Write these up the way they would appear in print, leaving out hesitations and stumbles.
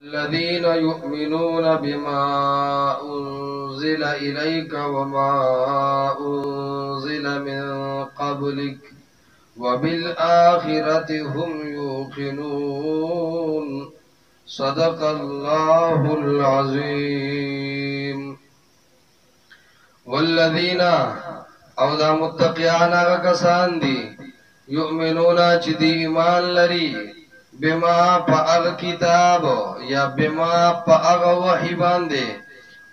الذين يؤمنون بما أنزل إليك وما أنزل من قبلك وبالآخرة هم يوقنون صدق الله العظيم. والذين او دا متقیان آغا کسان دی یؤمنون چی دی ایمان لری بما پا اغ کتاب یا بما پا اغ وحی باندے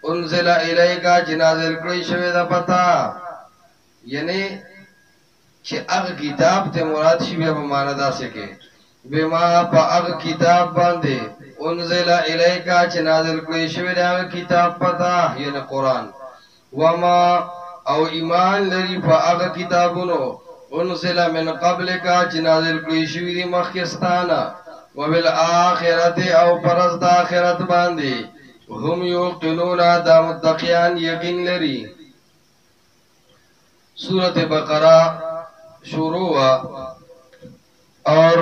انزل الیکا چی نازل کری شوی دا پتا، یعنی چی اغ کتاب تے مراد شوی بمانا دا سکے بما پا اغ کتاب باندے انزل الیکا چی نازل کری شوی دا اغ کتاب پتا یعنی قرآن، وما او ایمان لری پا اغا کتابونو انزل من قبل کا چی نازل کلی شوی دی مخیستانا وبالآخرت او پرز دا آخرت باندی هم یوقنون دا متقیان یقین لری. سورت بقرہ شروع اور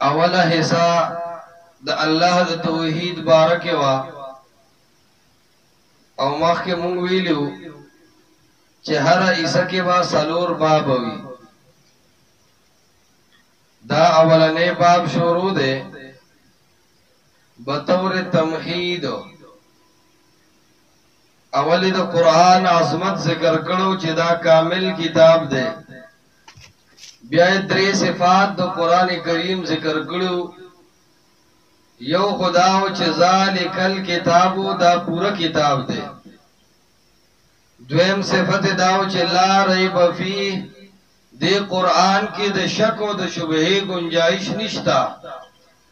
اولا حصہ دا اللہ دا توحید بارک وا او مخ کے مونگ ویلیو چه ہر عیسیٰ کے با سالور باب ہوئی. دا اولنے باب شروع دے بطور تمہید، اولی دا قرآن عظمت ذکر کرو چه دا کامل کتاب دے، بیائی دری صفات دا قرآن کریم ذکر کرو، یو خداو چه ذالکل کتابو دا پورا کتاب دے، دویم صفت داو چه لا ریب فیہ دے قرآن کی دے شک و دے شبہی گنجائش نشتا،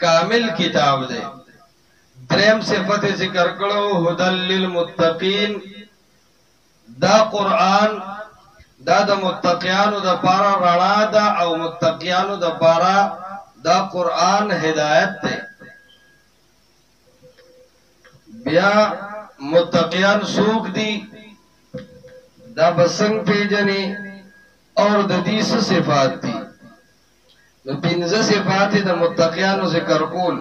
کامل کتاب دے. دریم صفت ذکر کرو ہدل للمتقین، دا قرآن دا دا متقیانو دا پارا رڑا دا او متقیانو دا پارا دا قرآن ہدایت دے. بیا متقیان سوک دی دا بسنگ پیجنی اور دا دیس صفات دی، دا پینز صفات دا متقیانو ذکر کول،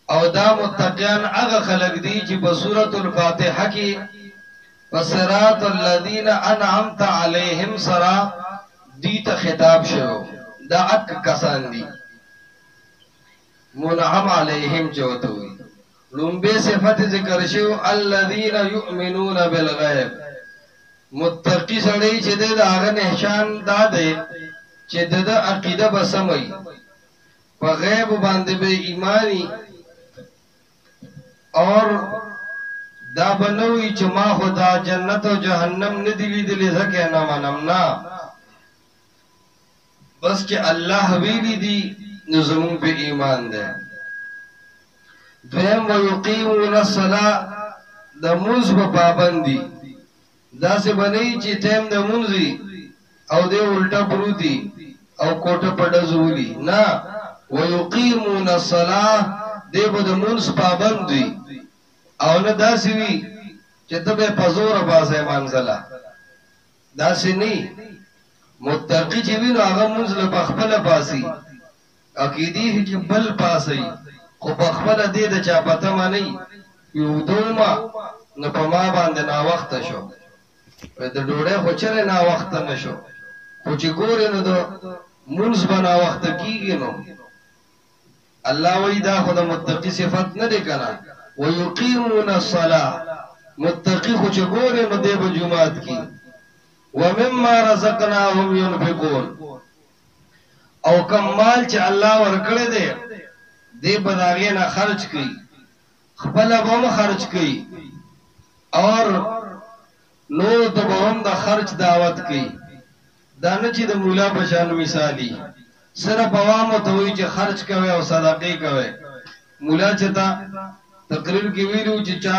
او دا متقیان اغا خلق دی چی بسورة الفاتحہ کی فصراط الذین انعمت علیہم سرا دیتا خطاب شو، دا اک کسان دی منعم علیہم چوتوی. لنبے صفت ذکر شو الذین یؤمنون بالغیب، متقی سڑی چی دے دا آغا نحشان دا دے چی دے دا عقیدہ بسمئی پا غیب باندے بے ایمانی، اور دا بنوی چی ما خدا جنت و جہنم ندلی دلی زکے نمانمنا، بس کہ اللہ حویلی دی نظمون پہ ایمان دے. دویم ویقیمون الصلاة دا منز با پابندی، دا سے بنئی چی تیم دا منزی او دے الٹا پروتی او کوٹا پڑزولی نا، ویقیمون الصلاة دے با دا منز پابندی او نا دا سوی چی تب پزور باسے منزلہ، دا سے نہیں. متقی چی بھی نو آغا منزل پخپل پاسی عقیدی ہی چی بل پاسی خو پخپل دے دا چاپتا ما نئی یو دوما نو پا ما باندے نا وقت شو، دا ڈوڑے خو چرے نا وقت نشو، خو چی گوری نو دا منز با نا وقت کیگی نو. اللہ وی دا خود متقی صفت ندے کنا ویقیمون الصلاة، متقی خو چی گوری نو دے با جماعت کی. ومما رزقناهم ينفقون، او کم مال چی اللہ ورکڑے دے دے بداغینا خرچ کی، خپلا بام خرچ کی، اور نور تو بام دا خرچ دعوت کی. دانا چی دا مولا بشان مثالی صرف عوامو توی چی خرچ کوئے او صدقی کوئے. مولا چتا تقریر کی ویلو چی چا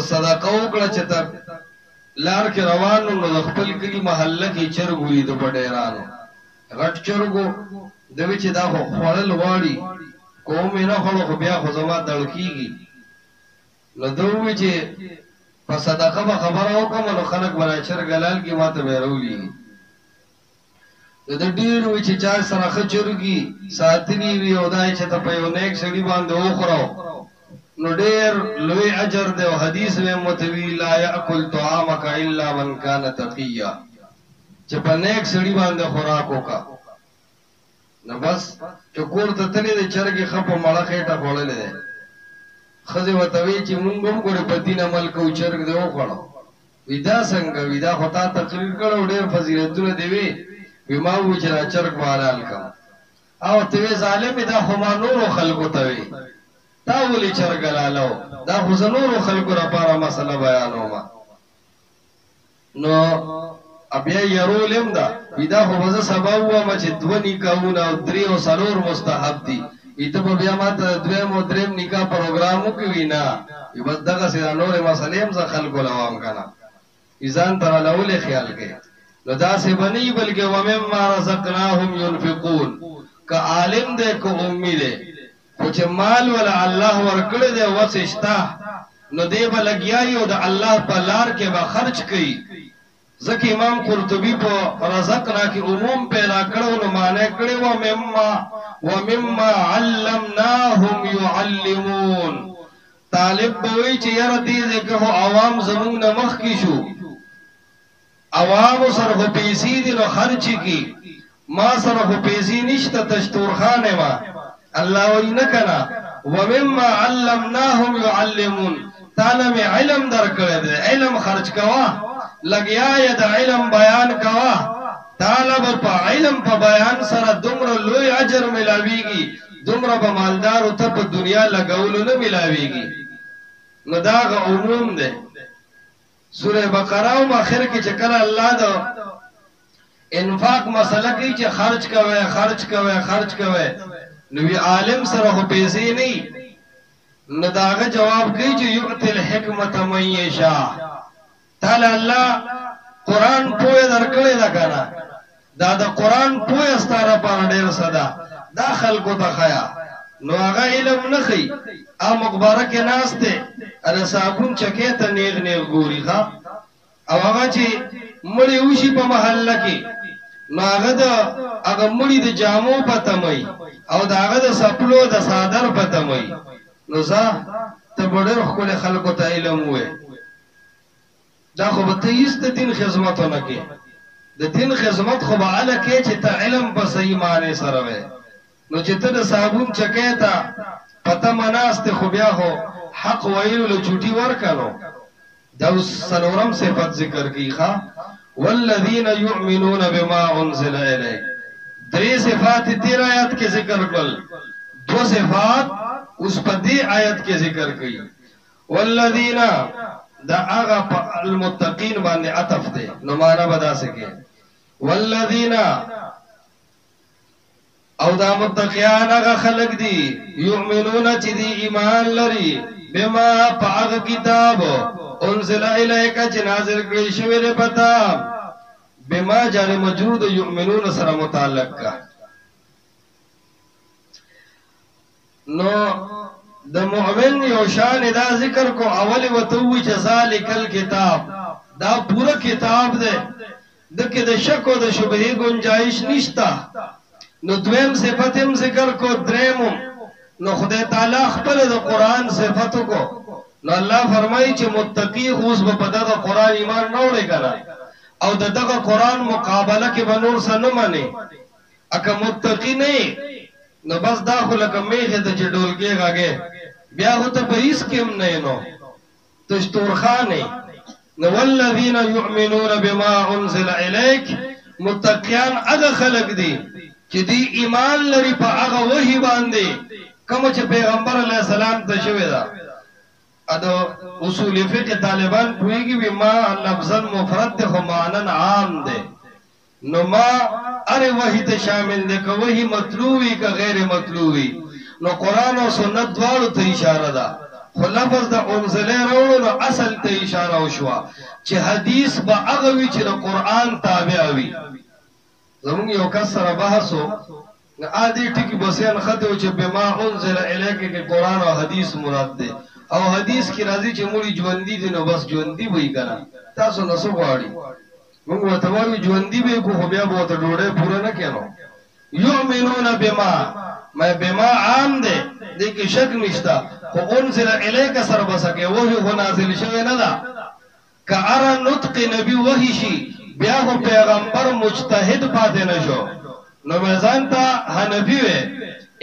صدقو کڑا چتا لار کے روانو نو دخپل کلی محلہ کی چرگوی دو پڑیرانو غٹ چرگو دوی چی دا خو خوڑل واری قومی نا خوڑو خو بیا خوزمات دڑکی گی نو دوی چی پا صدقہ با خبر آوکا منو خلق بنا چرگلال کی ماتا بیرولی. د ډیر وی چې چا سره خچرږي ساتلی وی او دای چې ته په یو نیک سړي باندې وخورو نو ډیر لوی اجر دی او حدیث میں متوی لا یاکل طعامک الا من کان تقیا چې په نیک سړي باندې خوراک وکا نو بس چې کور ته تللی د چرګي خپ مړه خېټه خوللې ده خزه وتوی چې مونږ هم ګورې په دین عمل کو چرګ دی وخړو ودا څنګه ودا هوتا تقریر کړو ډیر فضیلتونه دی وی ما و چې را چرګ والال کم او ته ظالم دا هما نور خلقو ته وی تا ولي چرګ لالو دا خو نور خلقو لپاره مسله بیانوم نو ابیا يرولم دا ودا خو وځه سبب و ما چې دونی کاونه او درې او سرور مستحب دي ایته په بیا ماته دویم او دریم نکاح پروګرامو کې وینا یو بس دغه سره نور مسلې هم ځ خلقو لوام کنه ایزان تر لولې خیال کې نو دا سه بنی بلکې ومما رزقناهم ينفقون که عالم دې کو امید خو چې مال ولا الله ورکړي دې وسشتا نو دې بلګیایي او د الله په لار کې به خرج کړي ځکه امام قرطبي په رزقنا کې عموم پیدا کړو نو معنی کړي ومما علمناهم يعلمون طالب وی چې یاره دې ځکه عوام زمونږ نه مخ کې شو عوام سره په پیسې دي نو خرچ کی ما سره په پیسې نشته تشتور خانه ما الله وی نه کنا ومما علمناهم يعلمون تعالی می علم درکړه دې علم خرج کوا لګیا ی د علم بیان کوا طالب په علم په بیان سره دومره لوی اجر ملاويږي دومره په مالدار او ته په دنیا لګولو نه ملاويږي نو دا عموم ده سورہ بقرہ او اخر کې چې کله الله دا انفاق مسله کوي چې خرج کوي نو وی عالم سره خو پیسې نه نو داغه جواب کوي چې یؤتی الحکمت من یشاء تعالی الله قران پوهه درکړی دا کنه دا د قران پوهه ستاره په ډیر صدا دا خلکو ته خیا نو هغه علم نه خي ا مقبره کې ناشته ال صابون چکه ته نیغ ګوري ښا او هغه چې مړی وشي په محله کې نو هغه مړی د جامو پتمای او دا هغه د سپلو د صادر پتمای نو ځا ته ډېر خپل خلکو ته علم وې دا خو به ته ایست دین خدمتونه کې د دین خدمت خو به اله کې چې ته علم په صحیح معنی سره وې نو چې ته د صابون چکه ته پته مناسته خو بیا هو حق ویلو له چوټي ورکانو دا سلورم صفات ذکر کیخه والذین یؤمنون بما انزل الیک درې صفات تیر آیات کې ذکر کړل دو صفات اوس په دې آیت کې ذکر کړي والذین دا هغه المتقین باندې عطف ده نو معنا بدا سکے والذین او دا متقیان هغه خلق دي یؤمنون چې دی ایمان لري بما پاک کتاب انزل الیک چې نازل کړی شوی دی پتا بما جار موجود یؤمنون سره متعلق کا نو د مؤمن یو شان دا ذکر کو اول وتوی چې ذالک الکتاب دا پورا کتاب دی دغه د شک او د شبهه گنجائش نشتا نو دویم صفت هم ذکر کو دریم نو خدای تعالی خپل د قران صفاتو کو نو الله فرمایي چې متقی خوش په دغه قران ایمان نه وړي کنه او دغه قران مقابله کې بنور سره نه مانی اګه متقی نه نو بس دا خو لکه میخه ته چډول کېږي بیا هو ته پریس کېم نه نو تشتورخانه نو والذین یؤمنون بما انزل الیک متقیان هغه خلق دي چې دی ایمان لري په هغه وحی باندې کوم چې پیغمبر علی السلام ته شوی دا اته اصول فقه طالبان کویږي و ما لفظا مفرد خو معنا عام ده نو ما اره وحی ته شامل ده که وحی مطلوبی که غیر مطلوبی نو قران او سنت دواړو ته اشاره ده خو لفظ د انزله راوړو نو اصل ته اشاره وشوه چې حدیث به هغه وی چې د قران تابع وي زمون یو کس سره بحثو عادي ټکی بسیان خطو چې بما انزل الیک کې قران او حدیث مراد ده او حدیث کی راضی چې موږ ژوندۍ دي نو بس ژوندۍ وای کنه تاسو نو څه غواړي موږ ورته وایو ژوندي به کو خو بیا به ورته ډوډۍ پوره نه کړو. یؤمنون بما عام دی دې کې شک نشته، خو انزل الیک سره بسکه وحی خو نازل شوی نه ده. که اره نطق نبی وحی شي بیا خو پیغمبر مجتهد پاتې نشو. نو میزان ته حنفی وی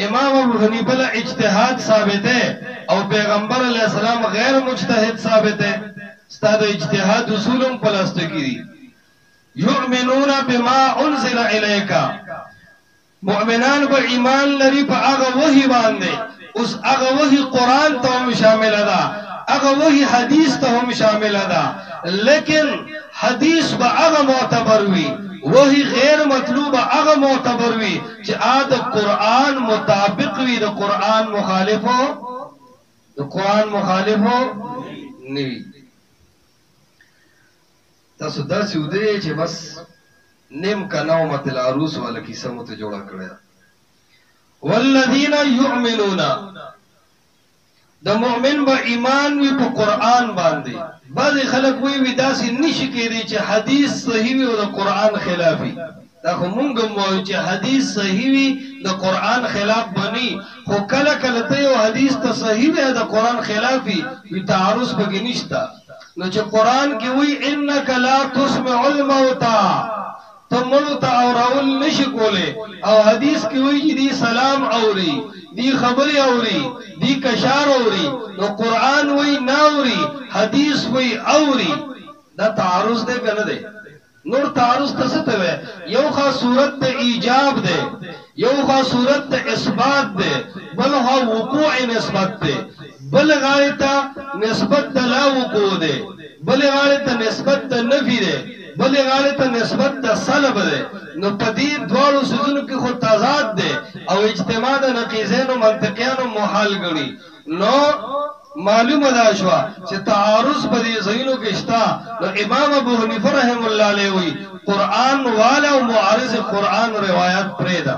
امام ابو حنیفه له اجتهاد ثابت ہے او پیغمبر علیہ السلام غیر مجتهد ثابت ہے. ستاد اجتهاد اصولم پلاسته کی یؤمنون بما انزل الیک، مؤمنان به ایمان لري په هغه وحی باندې. اوس هغه وحی قران ته هم شامل ده، هغه وحی حدیث ته هم شامل ده، لیکن حدیث به هغه معتبر وي، وحی غیر مطلوب هغه معتبر وي چې د قران مطابق وي، د قران مخالفو نه وي. تاسو داسې ودرې چې بس نیم کا نومت العروس والا کیسه مو ته جوړه کړی. والذین یؤمنون، د مؤمن به ایمان وي په قران باندې. بعض خلک وی داسې نشي کېدی چې حدیث صحیح وي او د قران خلافي. دا خو مونږ وایو چې حدیث صحیح وي د قران خلاف بني، خو کله کله ته یو حدیث ته صحیح وي د قران خلافي وي تعارض پکې نشته. نو چې قران کې وی انک لا تسمع الموتى ته مړو ته اورول نشي کوله، او حدیث کې وی چې دی سلام اوري، دی خبري اوري، دی کشار اوري، نو قران وی ناوري، حدیث وی اوري. دا تعارض دی کنه دی؟ نور تعارض څه ته وي؟ یو خاص صورت ته ایجاب دی، یو خاص صورت ته اثبات دی، بل هو وقوع نسبت دی، بل غایت نسبت ته لا وقوع دی، بل غایت نسبت ته نفی دی، بل غایت نسبت ته سلب دی. نو پدې دواړو سيزونو کې خو تضاد دی او اجتماع د نقیضین او منطقيانو محال غني. نو معلومه ده شو چې تعارض په دې ځایونو کې شته. نو امام ابو حنیفه رحم الله علیه وی قران والا او معارض قران روایت پرې ده،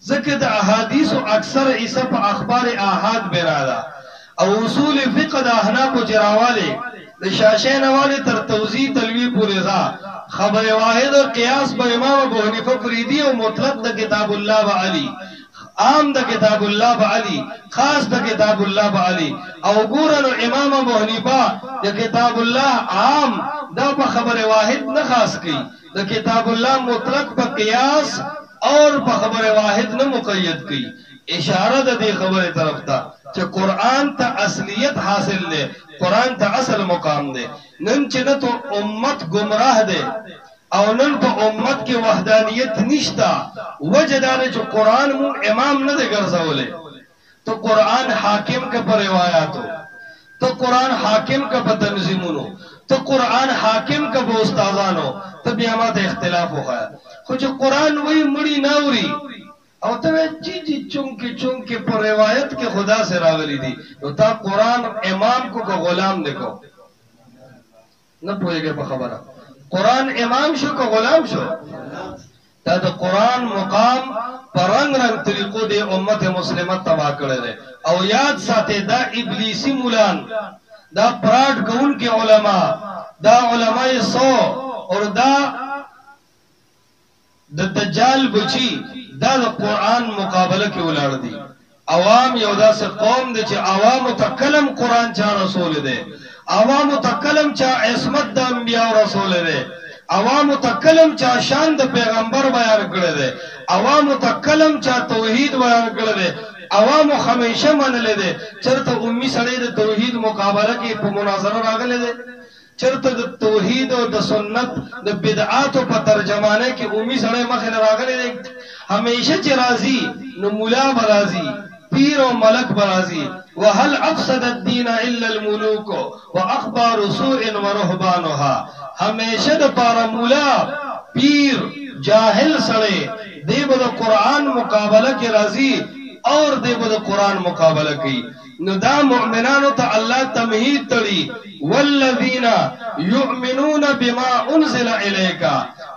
ځکه د احادیث اکثر ایسه په اخبار احاد براده او اصول فقه د احناف جراواله د شاشین والے تر توضیح تلوی پورې ځا. خبر واحد او قیاس په امام ابو حنیفه فریدی او مطلق د کتاب الله و علی، عام د کتاب الله و علی، خاص د کتاب الله و علی. او ګورنو امام ابو حنیفه د کتاب الله عام دا په خبر واحد نه خاص کی، د کتاب الله مطلق په قیاس اور په خبر واحد نه مقید کی. اشاره د دې خبره طرف ته چې قران ته اصلیت حاصل ده، قران ته اصل مقام ده. نن چې ته امت گمراه ده او نن په امت کې وحدانیت نشتا، وجدار چې قران مو امام نه دی ګرځولې. تو قران حاکم کا پر روایتو، تو قران حاکم کا په تنظیمونو، تو قران حاکم کا په استادانو، ته بیا ماته اختلاف وخایا. خو چې قران وی مړی ناوري او ته چی چونکه پر روایت کې خدا سے راغلی دي، نو تا قران امام کو غلام دیکھو نه پوهیږي په خبره. قران امام شو که غلام شو؟ دا د قران مقام پرنګ رنګ طریقو د امت مسلمه تبا کړی دی. او یاد ساتي دا ابلیسی مولان، دا پراټ کون کې علما، دا علماء سو اور دا د دجال بچی دا د قران مقابله کې ولاړ دي. عوام یو داسې قوم دي چې عوام تکلم قران چا رسول دی، عوام تکلم چا عصمت د انبیاء او رسول دی، عوام تکلم چا شان د پیغمبر بیان کړی دی، عوام تکلم چا توحید بیان کړی دی. عوام همیشه منل دي چرته امي سړی د توحید مقابله کې په مناظره راغله دي، چرته د توحید او د سنت د بدعات په ترجمانه کې امي سړی مخه راغله دي. همیشه چې راضي نو مولا برازي، پیر او ملک برازي. وهل افسد الدين الا الملوك واخبار سوء ورهبانها. همیشه د پاره مولا پیر جاهل سړی دی به د قران مقابله کې راضي اور دی به د قران مقابله کوي. نو دا مؤمنانو ته الله تمهید تړي والذین یؤمنون بما انزل الیک.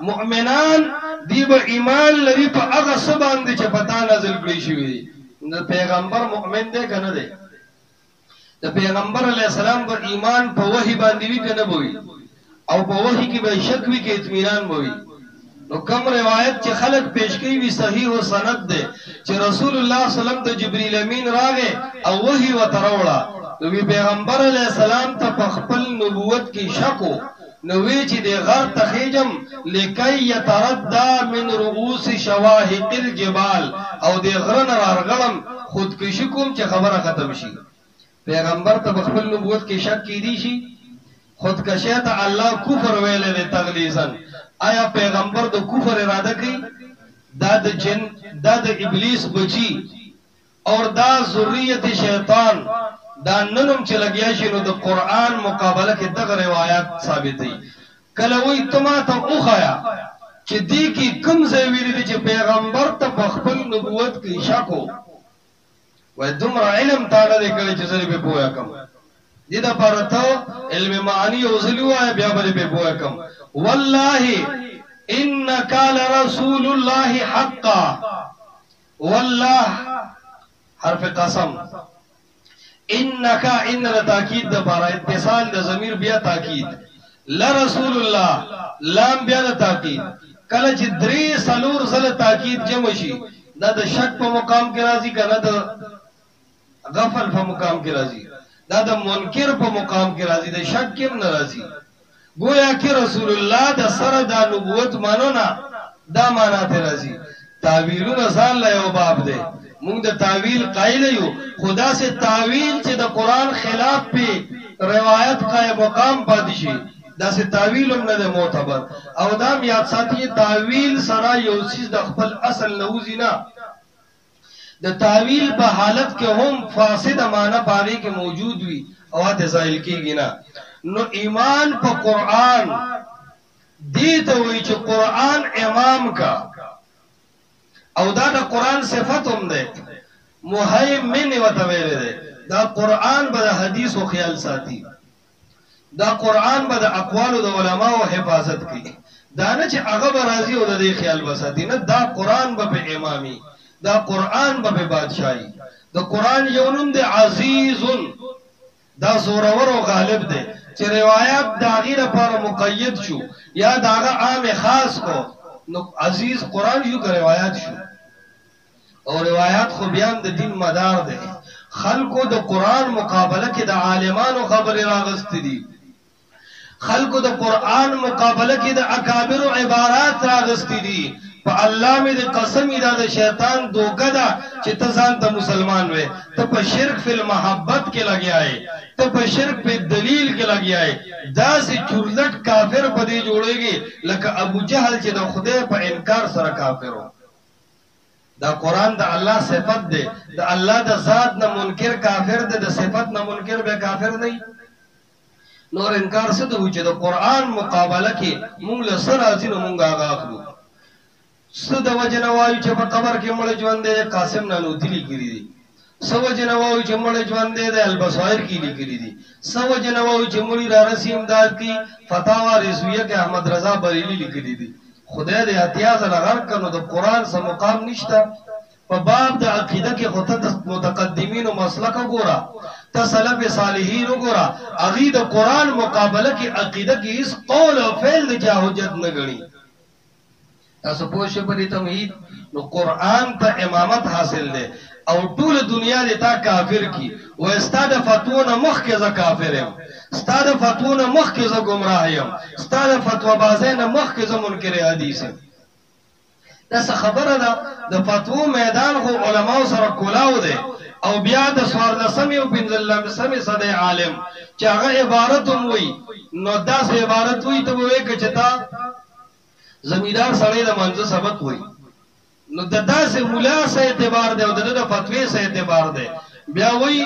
مؤمنان دی به ایمان لري په هغه څه باندې چې پتا نازل کړی شوی. د پیغمبر مؤمن دی کنه دی؟ د پیغمبر علی السلام پر ایمان په وحی باندې وی کنه وی؟ او په وحی کې به شک وي کې اطمینان وي. نو کوم روایت چې خلق پیش کوي وی صحیح او سند ده چې رسول الله صلی الله علیه وسلم ته جبرئیل امین راغی او وحی وتروړه، نو پیغمبر علیه السلام ته په خپل نبوت کې شک وو، نو وی چې د غر تخیجم لکي يتردى من رؤوس شواهق الجبال، او د غرن رارغلم خودکشي کوم چې خبره ختم شي. پیغمبر ته خپل نبوت کې شک کیدی شي؟ خودکشی ته الله کفر ویلې دی تغلیظا. آیا پیغمبر د کفر اراده کوي؟ دا د جن، دا د ابلیس بچی اور دا ذریت شیطان، دا ننم چې لګیا شي. نو د قرآن مقابله کې دغه روایت ثابت دي. کله وی تما ته اوخایا چې دی کې کوم ځای ویلي دي چې پیغمبر ته په خپل نبوت کې شک وو، وای دومره علم تعالی دې کړی چې زری به پوهه کم دې دا پرته علم معانی او زلوا بیا به پوهه کم. والله انك لرسول الله حقا، والله حرف قسم، انك ان تاکید د بار اتصال د ضمیر بیا تاکید، لرسول الله لام بیا د تاکید. کله چې درې سلور زله تاکید جمع شي دا د شک په مقام کې راځي، کنه د غفل په مقام کې راځي، دا د منکر په مقام کې راځي، د شک کې نه راځي. گویا کہ رسول اللہ دا سر دا نبوت مانو نا دا مانا تے راضی. تاویلون ازان لئیو باب دے، مونگ دا تاویل قائل یو، خدا سے تاویل چے دا قرآن خلاف پہ روایت قائم مقام پادشی دا سے تاویل ام ندے معتبر. او دا میاد ساتھی تاویل سرا یوسیز دا خپل اصل نوزی نا، دا تاویل پا حالت کے ہم فاسد مانا پاگی کے موجود ہوئی اوات زائل کی گنا. نو ایمان په قرآن دیتا ہوئی چه قرآن امام کا، او دا دا قرآن صفتم دے محیمن و تویرے دے. دا قرآن با دا حدیث و خیال ساتی، دا قرآن با دا اقوال و دا علماء و حفاظت کی. دا نا چه اغب رازی و دا دی خیال بساتی، نا دا قرآن با پہ امامی، دا قرآن با پہ بادشاہی. دا قرآن یونم دے عزیزن، دا زورور و غالب دے چې روایت دا غیر پر مقید شو یا دا عام خاص کو، نو عزیز قرآن یو که روایت شو. او روایت خو بیان د دین مدار دے. خلقو د قرآن مقابله کې د عالمانو خبر راغست دي، خلقو د قرآن مقابله کې د اکابر عبارات راغست دي. په الله مې د قسم دا د شیطان دوکه ده چې ته ځان ته مسلمان وې، ته په شرک فی المحبت کې لګیا یې، ته په شرک په دلیل کې لګیا یې. داسې چورلټ کافر په دې جوړېږي لکه ابو جهل چې د خدای په انکار سره کافر و. دا قرآن د الله صفت ده، د الله د ذات نه منکر کافر ده، د صفت نه منکر به کافر نه. نور انکار څه ده چې د قرآن مقابله کې مونږ له سره راځي نو مونږ هغه اخلو. څه د وجه نه وایو چې په قبر کې مړ ژوند دی قاسم نانوتي لیکلي دي، څه وجه نه وایو چې مړ ژوند دی د البصائر کې لیکلي دي، څه وجه نه وایو چې مړي را رسي امداد کې فتاوا رضویه کې احمد رضا بریلی لیکلي دي. خدای دې احتیاط لغر کنو د قرآن سره مقام نشته. په باب د عقیده کې خو ته متقدمین او مسلک وګوره، ته سلف صالحین وګوره، هغه د قرآن مقابله کې عقیده کې هیڅ قول او فعل د حجت نه غني. تاسو پوه شئ په دې تمهید. نو قرآن ته امامت حاصل ده او ټول دنیا دې تا کافر کی و استاد فتوونه مخ کې ز کافر یم، استاد فتوونه مخ کې ز گمراه یم، استاد فتوا بازین مخ کې ز منکر حدیث یم. دا څه خبره ده؟ د فتوا میدان خو علماو سره کولاو ده. او بیا د سوارلسمې او پنځلسمې صدې عالم چې هغه عبارت هم وي، نو داسې عبارت وي ته به وایې که چې تا زمیدار سړی د منځه سبق وي، نو د داسې ملا سه اعتبار دی او د فتوی سه اعتبار دی. بیا وایي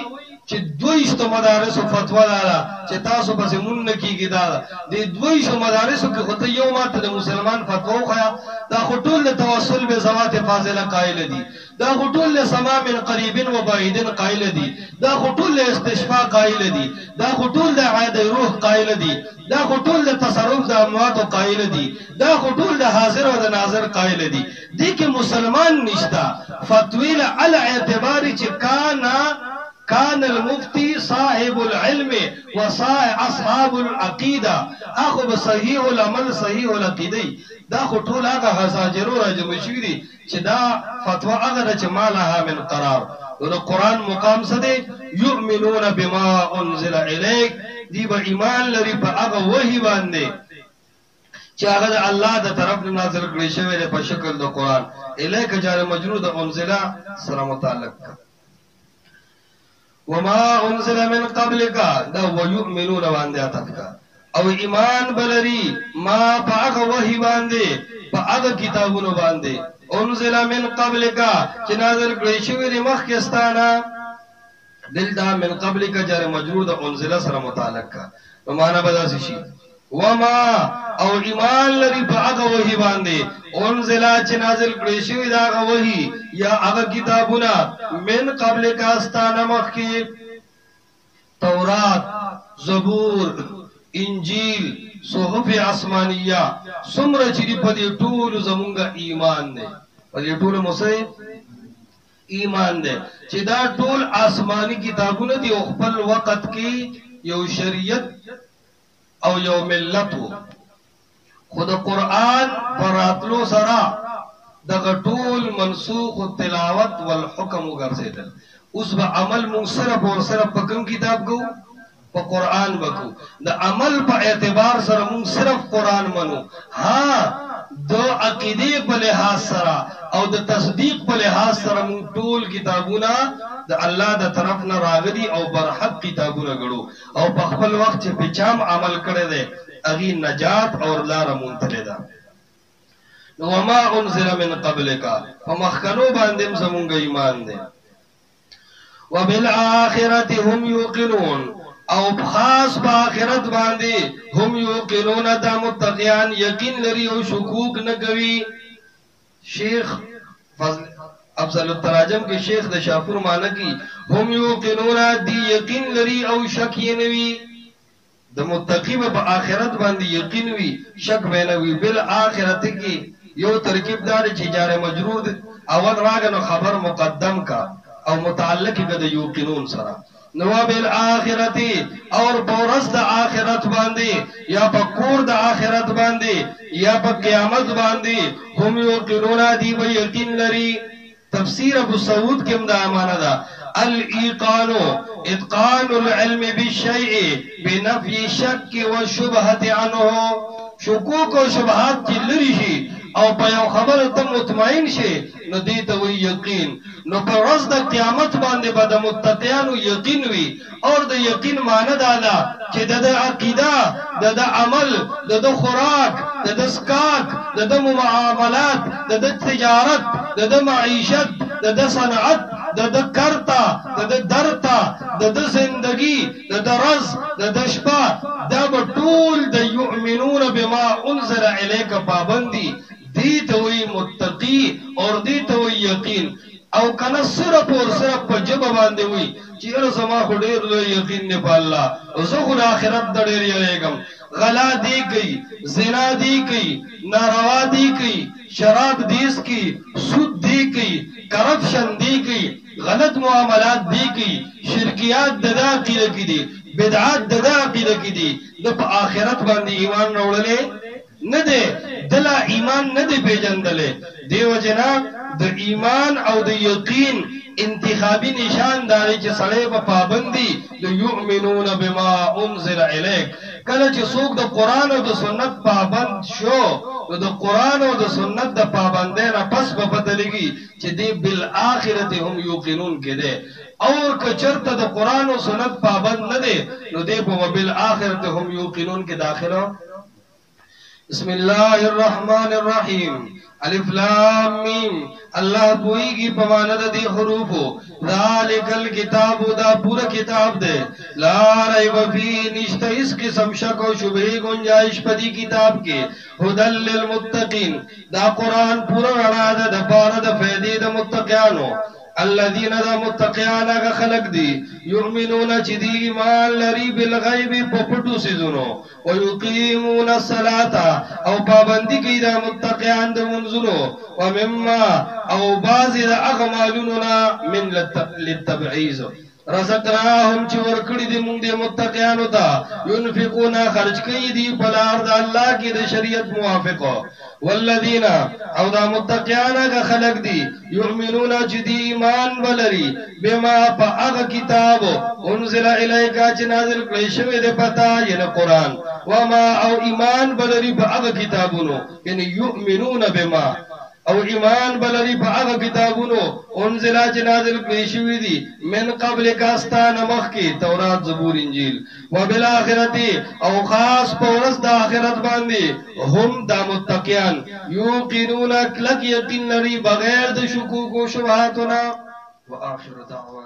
چې 200 مدارسو فتوا دارا چې تاسو پسې مون نه کیږي. دا د 200 مدارسو کې خو ته یو ماته د مسلمان فتوا خیا، دا خو ټول د توسل به ذوات فاضله قائل دي، دا خو ټول له سما من قریب و بعید قائل دي، دا خو ټول له استشفاء قائل دي، دا خو ټول د عاد روح قائل دي، دا خو ټول د تصرف د اموات قائل دي، دا خو ټول د حاضر او د ناظر قائل دي. دي کې مسلمان نشتا فتوی له ال اعتبار چې کانا كان المفتي صاحب العلم اصحاب العقيده اخو بصحيح العمل صحيح العقیده دا خو ټول هغه حساجرو راجم شوي دي چې دا فتوا هغه ده چې ما لها من قرار د قرآن مقام څه دی یؤمنون بما انزل الیک دی به ایمان لري په هغه وحی باندې چې هغه د الله د طرف نه نازل کړی شوی دی په شکل د قرآن الیک جار مجرور د انزل سره متعلق وما انزل من قبلك دا ويؤمنون باندې اتفقا او ایمان بلری ما پاغه وحی باندې پاغه کتابونو باندې انزل من قبلك چې نازل کړی شوی دی مخکستانه دلته من قبلك جار مجرور د انزل سره متعلق کا نو معنا بداسي شي وما او ایمان لري پاغه وحی باندې انزل چې نازل کړی شوی دا وحی یا هغه کتابونه من قبلك استانه مخکې تورات زبور انجیل صحف آسمانیه څومره چې په دې ټول زمونږه ایمان دی په دې ټول موسی ایمان دی چې دا ټول آسمانی کتابونه دي او خپل وخت کې یو شریعت او یو ملت خود قرآن براتلو سره دغه ټول منسوخ تلاوت والحکم وګرځیدل اوس به عمل مون صرف او صرف په کوم کتاب کو په قرآن وکړو د عمل په اعتبار سره مون صرف قرآن منو ها د عقیده په لحاظ سره او د تصدیق په لحاظ سره مون ټول کتابونه د الله د طرف نه راغلي او برحق کتابونه غړو او په خپل وخت چې په چام عمل کړی دی اغي نجات اور لار مونتله ده نو وما انزل من قبلك فمخکنو باندې زمونږ ایمان دی وبالآخرة هم يوقنون او خاص په آخرت باندې هم یوقنون دا متقیان یقین لري او شکوک نه کوي شیخ فضل افضل التراجم کې شیخ د شاپور معنی کی هم یوقنون دی یقین لري او شک یې نه وي د متقی په آخرت باندې یقین وي شک به نه وي بل آخرت کې یو ترکیب دار چې جار مجرور اول راغنو خبر مقدم کا او متعلق کې د یوقنون سره نو بالآخرتی اور پورس د آخرت باندې یا په کور د آخرت باندې یا په قیامت باندې هم یوقنون دی به یقین لري تفسیر ابو سعود کې دا معنا ده الایقان اتقان العلم بالشیء بنفي شک وشبهه عنه شکوک او شبهات چې لري شي او په یو خبره ته مطمئن شي نو دې ته وی یقین نو په ورځ د قیامت باندې به د متقینو یقین وي او د یقین معنی دا ده چې د عقیده د عمل د خوراک د اسکاک د معاملات د تجارت د معیشت د صنعت د کرتا د درتا د زندگی د رز د شپه دا به ټول د یؤمنون بما انزل الیک پابندی دی ته وی متقی اور دی ته وی یقین او کنه صرف اور صرف په جبه باندې وی چې ار زما خو ډیر لوی یقین نه په الله او زه خو د آخرت د ډیر یریږم غلا دی کوي زنا دی کوي ناروا دی کوي شراب دیس کی سود دی کوي کرپشن دی کوي غلط معاملات دی کوي شرکیات د عقیده کې دي بدعات د عقیده کې دي د په آخرت باندې ایمان راوړلې نه دی دلا ایمان نه دی پیژندلې دیو جنا د ایمان او د یقین انتخابی نشان داري چې سړی په پابندي د یؤمنون بما انزل الیک کله چې څوک د قران او د سنت پابند شو نو د قران او د سنت د پابندۍ نه پس په بدلږي چې دی بالآخرت هم یوقنون کړي اور کچرته د قران او سنت پابند نه دی نو دی په بالآخرت هم یوقنون کې داخله بسم الله الرحمن الرحیم الف لام میم الله پوئیږي په معنا د دې حروفو ذالک الکتاب دا پورا کتاب ده لا ریب فی نشته اس قسم شک او شبهه گنجائش پدی کتاب کې هدل للمتقین دا قران پورا رڼا ده د پاره د فائدې د متقینانو الذين ذا متقيان خلق دي يؤمنون چې دي ایمان لري بالغیب په پټو سيزونو ويقيمون الصلاه او پابندي کوي د متقيان د منځونو ومما او بعض د اعمالنا من للتبعيض رزقناهم چې ورکړي دي موږ د متقینانو ته ينفقون خرج کوي دي په لار د الله کې د شریعت موافق والذین او دا متقیان هغه خلق دي یؤمنون چې دی ایمان ولري بما هغه کتاب انزل الیک چې نازل کړی شوی دی پتا یې قرآن وما او ایمان ولري په هغه کتابونو یعنی یؤمنون بما او ایمان بلری په هغه کتابونو انزل چې نازل کړي شوی دي من قبل کاستان مخ کې تورات زبور انجیل وبالاخره او خاص په ورځ د آخرت باندې هم د متقین یوقنون کلک یقین لري بغیر د شکوک او شبهاتنا واخر دعوانا